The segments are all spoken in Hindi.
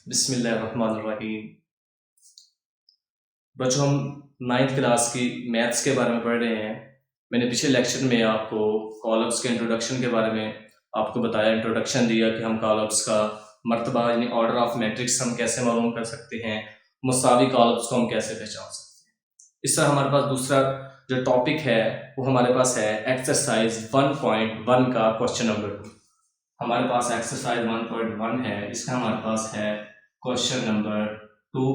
बिस्मिल्लाहिर्रहमानिर्रहीम। बच्चों, हम 9th क्लास की मैथ्स के बारे में पढ़ रहे हैं। मैंने पिछले लेक्चर में आपको कॉलम्स के इंट्रोडक्शन के बारे में आपको बताया, इंट्रोडक्शन दिया कि हम कॉलम्स का मर्तबा यानी ऑर्डर ऑफ मैट्रिक्स हम कैसे मालूम कर सकते हैं, मुसावी कॉलम्स को हम कैसे पहचान सकते हैं। इस तरह हमारे पास दूसरा जो टॉपिक है वो हमारे पास है एक्सरसाइज 1.1 का क्वेश्चन नंबर 2। हमारे पास एक्सरसाइज 1.1 है, इसका हमारे पास है क्वेश्चन नंबर 2।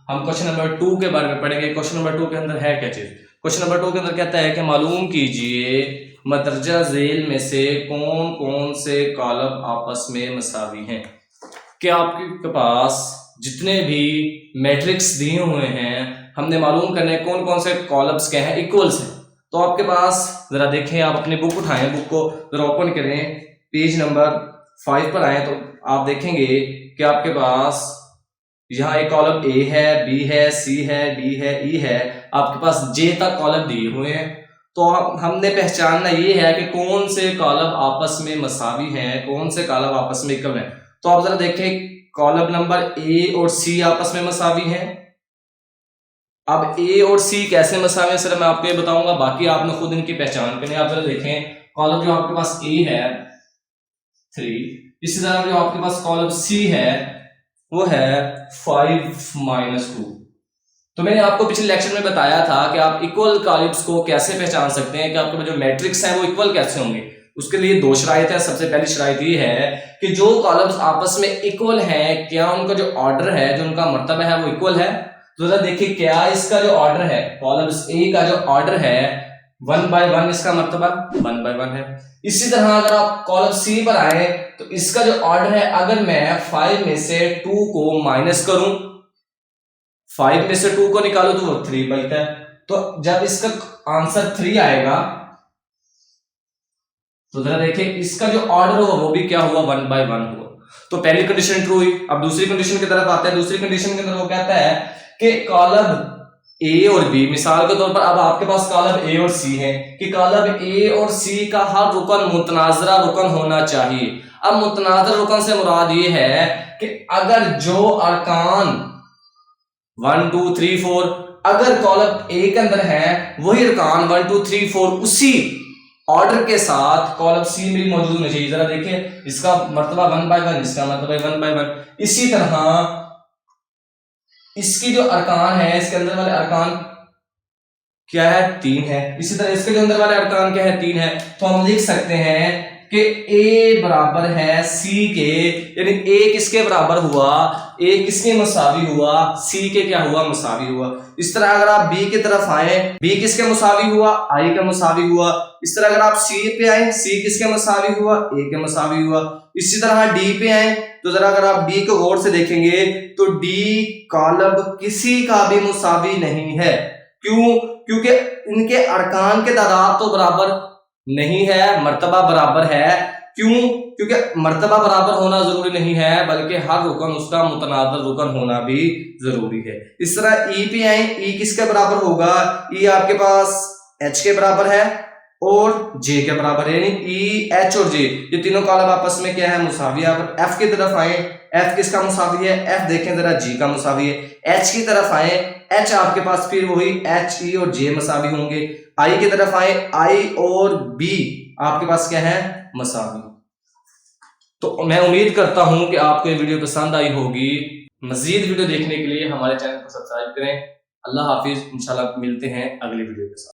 हम क्वेश्चन नंबर 2 के बारे में पढ़ेंगे। क्वेश्चन नंबर 2 के अंदर है क्या चीज? क्वेश्चन नंबर 2 के अंदर कहता है कि मालूम कीजिए मदरजा झेल में से कौन कौन से कॉलम आपस में मसावी हैं। कि आपके पास जितने भी मैट्रिक्स दिए हुए हैं, हमने मालूम करना है कौन कौन से कॉलम्स के हैं, इक्वल्स हैं। तो आपके पास जरा देखें, आप अपनी बुक उठाएं, बुक को जरा ओपन करें, पेज नंबर 5 पर आए तो आप देखेंगे कि आपके पास यहाँ एक कॉलम ए है, बी है, सी है, डी है, ई है, आपके पास जे तक कॉलम दिए हुए हैं। तो हमने पहचानना ये है कि कौन से कॉलम आपस में मसावी हैं, कौन से कॉलम आपस में इक्वल हैं। तो आप जरा देखें, कॉलम नंबर ए और सी आपस में मसावी हैं। अब ए और सी कैसे मसावी हैं सर मैं आपको ये बताऊंगा, बाकी आपने खुद इनकी पहचान करनी है। आप जरा देखें, कॉलम जो आपके पास ए है 3, इसी तरह जो आपके पास कॉलम सी है वो है 5-2। तो मैंने आपको पिछले लेक्चर में बताया था कि आप इक्वल कॉलम्स को कैसे पहचान सकते हैं, कि आपके जो मैट्रिक्स है वो इक्वल कैसे होंगे। उसके लिए 2 शराइत है। सबसे पहली शराइत ये है कि जो कॉलम्स आपस में इक्वल हैं, क्या उनका जो ऑर्डर है, जो उनका मर्तबा है वो इक्वल है। तो जरा देखिए, क्या इसका जो ऑर्डर है, कॉलम्स ए का जो ऑर्डर है 1/1, इसका मर्तबा 1/1 है। इसी तरह अगर आप कॉलम सी पर आए तो इसका जो ऑर्डर है, अगर मैं 5 में से 2 को माइनस करूं, 5 में से 2 को निकालू तो वो 3 बचता है। तो जब इसका आंसर 3 आएगा तो जरा देखिए, इसका जो ऑर्डर होगा वो भी क्या हुआ, 1/1 हुआ। तो पहली कंडीशन ट्रू हुई। अब दूसरी कंडीशन की तरफ आते हैं। दूसरी कंडीशन के अंदर वो कहता है कि कॉलम ए और बी, मिसाल के तौर पर अब आपके पास कॉलम ए और सी है, कि कॉलम ए और सी का हर रुकन मुतनाजरा रुकन होना चाहिए। अब मुतनाजरा रुकन से मुराद ये है कि अगर जो अरकान 1 2 3 4 अगर कॉलम ए के अंदर है, वही अरकान 1 2 3 4 उसी ऑर्डर के साथ कॉलम सी में मौजूद होना चाहिए। जरा देखिए, इसका मर्तबा 1/1, इसका मर्तबा 1/1। इसी तरह इसकी जो अरकान है, इसके अंदर वाले अरकान क्या है, 3 है। इसी तरह इसके जो अंदर वाले अरकान क्या है, 3 है। तो हम लिख सकते हैं कि ए बराबर है सी के, यानी ए किसके बराबर हुआ, ए किसके मुसावी हुआ, सी के क्या हुआ, मुसावी हुआ। इस तरह अगर आप बी की तरफ आए, बी किसके मुसावी हुआ, आई का मुसावी हुआ। इस तरह अगर आप सी पे आए, सी किसके मुसावी हुआ, ए के मुसावी हुआ। इसी तरह डी पे आए तो जरा अगर आप डी को गौर से देखेंगे तो डी कॉलम किसी का भी मुसावी नहीं है। क्यों? क्योंकि इनके अरकान के तादाद तो बराबर नहीं है, मर्तबा बराबर है। क्यों? क्योंकि मर्तबा बराबर होना जरूरी नहीं है, बल्कि हर रुकन उसका मुतनाज़िर रुकन होना भी जरूरी है। इस तरह ई पे आए, ई किसके बराबर होगा, ई आपके पास एच के बराबर है और जे के बराबर है, यानी ई एच और जे ये तीनों कॉलम आपस में क्या है, मुसावी है। आप एफ की तरफ आए, एफ किसका मुसावी है, एफ देखें जरा, जी का मुसावी है। एच की तरफ आए, एच आपके पास फिर वही एच, ई और जे मसावी होंगे। आई की तरफ आए, आई और बी आपके पास क्या है, मसावी। तो मैं उम्मीद करता हूं कि आपको ये वीडियो पसंद आई होगी। मजीद वीडियो देखने के लिए हमारे चैनल को सब्सक्राइब करें। अल्लाह हाफिज, इंशाल्लाह मिलते हैं अगली वीडियो के साथ।